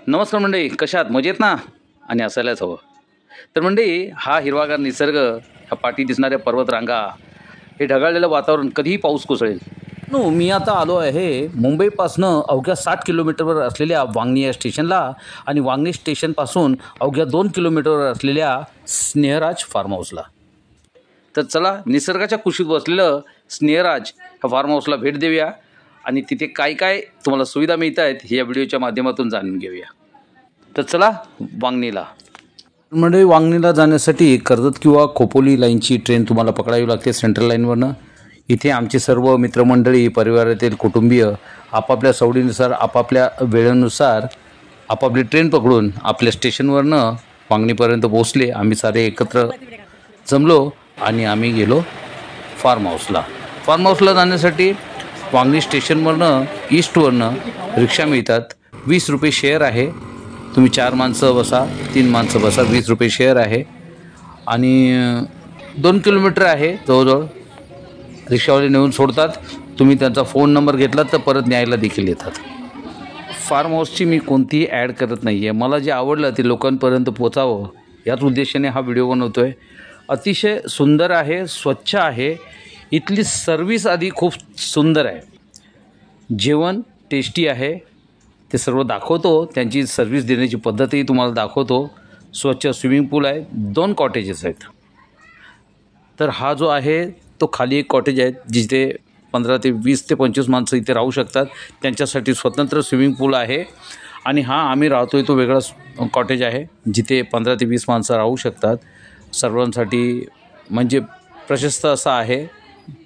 नमस्कार मंडळी, कशा आहात? मजेत ना? आणि असायलाच हवं. तर मंडळी, हा हिरवागार निसर्ग, ह्या पाठी दिसणाऱ्या पर्वतरांगा, हे ढगाळलेलं वातावरण, कधीही पाऊस कोसळेल. मी आता आलो आहे मुंबईपासनं अवघ्या 60 किलोमीटरवर असलेल्या वांगणी या स्टेशनला आणि वांगणी स्टेशनपासून अवघ्या 2 किलोमीटरवर असलेल्या स्नेहराज फार्म हाऊसला. तर चला, निसर्गाच्या कुशीत बसलेलं स्नेहराज ह्या फार्म हाऊसला भेट देऊया आणि तिथे काय काय तुम्हाला सुविधा मिळत आहेत हे या व्हिडिओच्या माध्यमातून जाणून घेऊया. तर चला वांगणीला. म्हणजे वांगणीला जाण्यासाठी कर्जत किंवा खोपोली लाईनची ट्रेन तुम्हाला पकडावी लागते सेंट्रल लाईनवरनं. इथे आमचे सर्व मित्रमंडळी, परिवारातील कुटुंबीय आपापल्या सवडीनुसार, आपापल्या वेळेनुसार आपापली ट्रेन पकडून आपल्या स्टेशनवरनं वांगणीपर्यंत पोहोचले. आम्ही सारे एकत्र जमलो आणि आम्ही गेलो फार्म हाऊसला. फार्म हाऊसला जाण्यासाठी वांगणी स्टेशनवरनं ईस्टवरनं रिक्षा मिळतात. 20 रुपये शेअर आहे. तुम्ही 4 माणसं बसा, 3 माणसं बसा, 20 रुपये शेअर आहे. आणि 2 किलोमीटर आहे जवळजवळ. रिक्षावाले नेऊन सोडतात. तुम्ही त्यांचा फोन नंबर घेतला तर परत न्यायला देखील येतात. फार्म हाऊसची मी कोणतीही ॲड करत नाही आहे. मला जे आवडलं ते लोकांपर्यंत पोचावं याच उद्देशाने हा व्हिडिओ बनवतो आहे. अतिशय सुंदर आहे, स्वच्छ आहे. इथली सर्विस आधी खूप सुंदर आहे. जेवण टेस्टी आहे, ते सर्व दाखवतो. त्यांची सर्विस देण्याची पद्धतही तुम्हाला दाखवतो. स्वच्छ स्विमिंग पूल आहे. 2 कॉटेजेस आहेत. तर हा जो आहे तो खाली एक कॉटेज आहे जिथे 15 ते 20 ते 25 माणसं इथे राहू शकतात. त्यांच्यासाठी स्वतंत्र स्विमिंग पूल आहे. आणि हा आम्ही राहतो आहे तो वेगळा कॉटेज आहे जिथे 15 ते 20 माणसं राहू शकतात. सर्वांसाठी म्हणजे प्रशस्त असा आहे.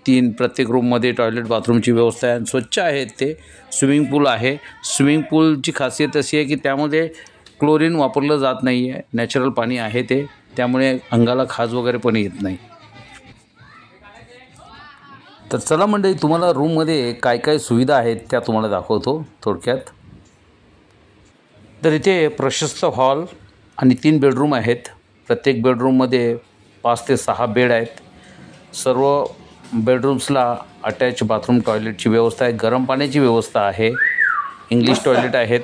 3 प्रत्येक रूममध्ये टॉयलेट बाथरूमची व्यवस्था आहे. स्वच्छ आहेत ते. स्विमिंग पूल आहे. स्विमिंग पूलची खासियत अशी आहे की त्यामध्ये क्लोरीन वापरलं जात नाही आहे. नॅचरल पाणी आहे ते. त्यामुळे अंगाला खाज वगैरे पण येत नाही. तर चला मंडळी, तुम्हाला रूममध्ये काय काय सुविधा आहेत त्या तुम्हाला दाखवतो थोडक्यात. तर इथे प्रशस्त हॉल आणि 3 बेडरूम आहेत. प्रत्येक बेडरूममध्ये 5 ते 6 बेड आहेत. सर्व बेडरूम्सला अटॅच बाथरूम टॉयलेटची व्यवस्था आहे. गरम पाण्याची व्यवस्था आहे. इंग्लिश टॉयलेट आहेत.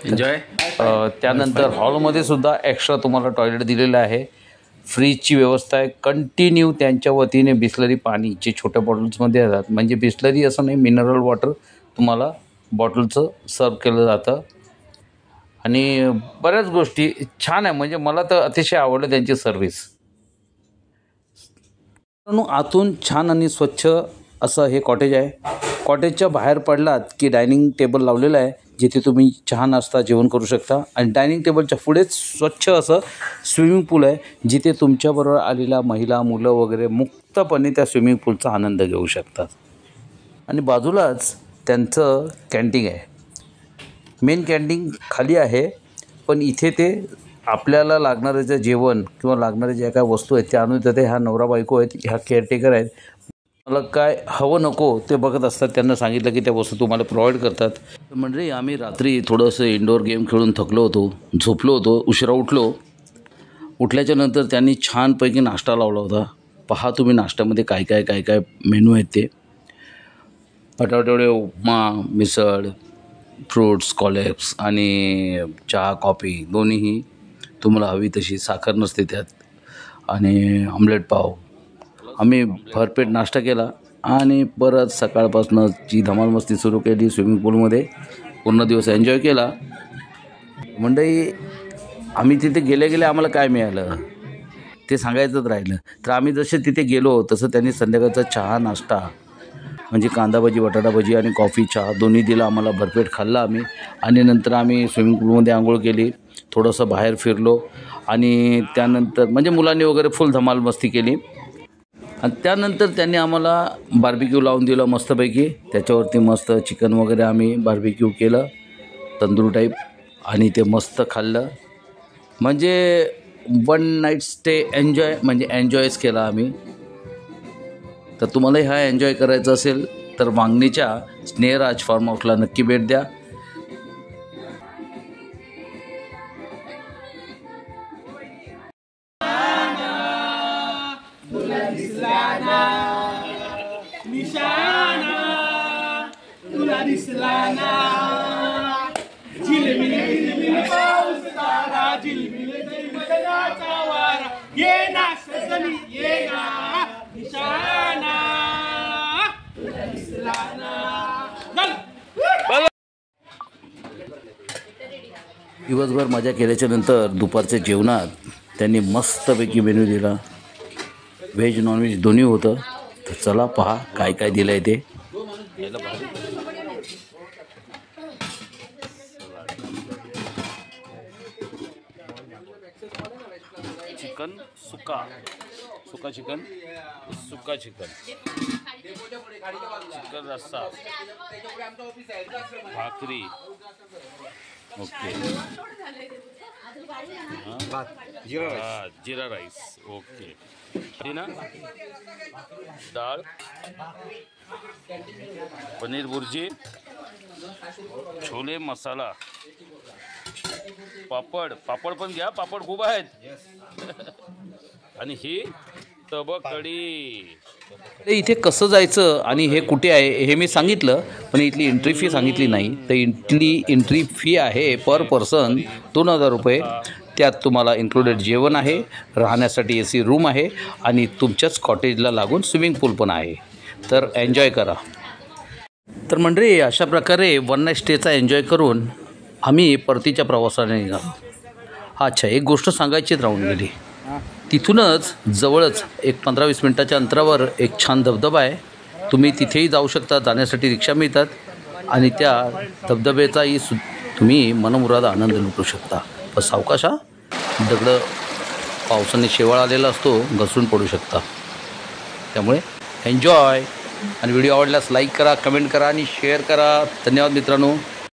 त्यानंतर हॉलमध्ये सुद्धा एक्स्ट्रा तुम्हाला टॉयलेट दिलेलं आहे. फ्रीजची व्यवस्था आहे. कंटिन्यू त्यांच्या वतीने बिस्लरी पाणी जे छोट्या बॉटल्समध्ये येतात, म्हणजे बिस्लरी असं नाही, मिनरल वॉटर तुम्हाला बॉटलचं सर्व केलं जातं. आणि बऱ्याच गोष्टी छान आहे. म्हणजे मला तर अतिशय आवडलं त्यांची सर्व्हिस. आतून छान आणि स्वच्छ असं हे कॉटेज आहे. कॉटेजच्या बाहेर पडलात की डायनिंग टेबल लावलेलं आहे जिथे तुम्ही चहा नाश्ता जेवण करू शकता. आणि डायनिंग टेबलच्या पुढेच स्वच्छ असं स्विमिंग पूल आहे जिथे तुमच्याबरोबर आलेल्या महिला, मुलं वगैरे मुक्तपणे त्या स्विमिंग पूलचा आनंद घेऊ शकतात. आणि बाजूलाच त्यांचं कॅन्टीन आहे. मेन कॅन्टीन खाली आहे, पण इथे ते आपल्याला लागणारं जे जेवण किंवा लागणारे ज्या काय वस्तू आहेत त्या आणून देते. ह्या नवरा बायको आहेत, ह्या केअरटेकर आहेत. मला काय हवं नको ते बघत असतात. त्यांना सांगितलं की त्या वस्तू तुम्हाला प्रोव्हाइड करतात. म्हणजे आम्ही रात्री थोडंसं इंडोर गेम खेळून थकलो होतो, झोपलो होतो, उशिरा उठलो. उठल्याच्या नंतर त्यांनी छानपैकी नाश्ता लावला होता. पहा तुम्ही नाश्त्यामध्ये काय काय मेनू आहेत ते. बटाटे उपमा, मिसळ, फ्रूट्स, कॉलेप्स आणि चहा, कॉफी दोन्हीही तुम्हाला हवी तशी. साखर नसते त्यात. आणि ऑमलेट पाव. आम्ही भरपेट नाश्ता केला आणि परत सकाळपासून जी धमाल मस्ती सुरू केली स्विमिंग पूलमध्ये. पूर्ण दिवस एन्जॉय केला. मंडळी, आम्ही तिथे गेल्या आम्हाला काय मिळालं ते सांगायचंच राहिलं. तर आम्ही जसे तिथे गेलो तसं त्यांनी संध्याकाळचा चहा नाश्ता म्हणजे कांदा भजी, बटाटा भजी आणि कॉफी, चहा दोन्ही दिला आम्हाला. भरपेट खाल्ला आम्ही. आणि नंतर आम्ही स्विमिंग पूलमध्ये आंघोळ केली. थोडंसं बाहेर फिरलो आणि त्यानंतर म्हणजे मुलांनी वगैरे फुल धमाल मस्ती केली. आणि त्यानंतर त्यांनी आम्हाला बार्बिक्यू लावून दिलं मस्तपैकी. त्याच्यावरती मस्त चिकन वगैरे आम्ही बार्बिक्यू केलं तंदूर टाईप आणि ते मस्त खाल्लं. म्हणजे 1 नाईट स्टे एन्जॉयच केला आम्ही. तर तुम्हालाही हा एन्जॉय करायचा असेल तर वांगणीच्या स्नेहराज फार्म हाऊसला नक्की भेट द्या. Dislana, दिवसभर मजा केल्याच्या नंतर दुपारच्या जेवणात त्यांनी मस्तपैकी मेनू दिला. व्हेज नॉनव्हेज दोन्ही होतं. तर चला पहा काय काय दिलं आहे ते. चिकन सुका चिकन चिकन रस्सा भाकरी ओके जीरा राईस ओके ना डाळ पनीर बुर्जी छोले मसाला पापड पण घ्या. पापड खूप आहेत. आणि ही तबक कढी. इथे कसं जायचं आणि हे कुठे आहे हे मी सांगितलं, पण इथली एंट्री फी सांगितली नाही. तर इथली एंट्री फी आहे पर पर्सन 2000 रुपये. त्यात तुम्हाला इन्क्लुडेड जेवण आहे, राहण्यासाठी AC रूम आहे आणि तुमच्याच कॉटेजला लागून स्विमिंग पूल पण आहे. तर एन्जॉय करा. तर मंडळी अशा प्रकारे वन नाईट स्टेचा एन्जॉय करून आम्ही परतीच्या प्रवासाने निघालो. अच्छा, एक गोष्ट सांगायचीच राहून गेली. तिथूनच जवळच एक 15-20 मिनटाच्या अंतरावर एक छान धबधबा आहे. तुम्ही तिथेही जाऊ शकता. जाण्यासाठी रिक्षा मिळतात आणि त्या धबधब्याचाही तुम्ही मनमुराद आनंद लुटू शकता. पण सावकाश हा, दगडं पावसाने शेवाळ आलेला असतो, घसरून पडू शकता. त्यामुळे एन्जॉय. आणि व्हिडिओ आवडल्यास लाईक करा, कमेंट करा आणि शेअर करा. धन्यवाद मित्रांनो.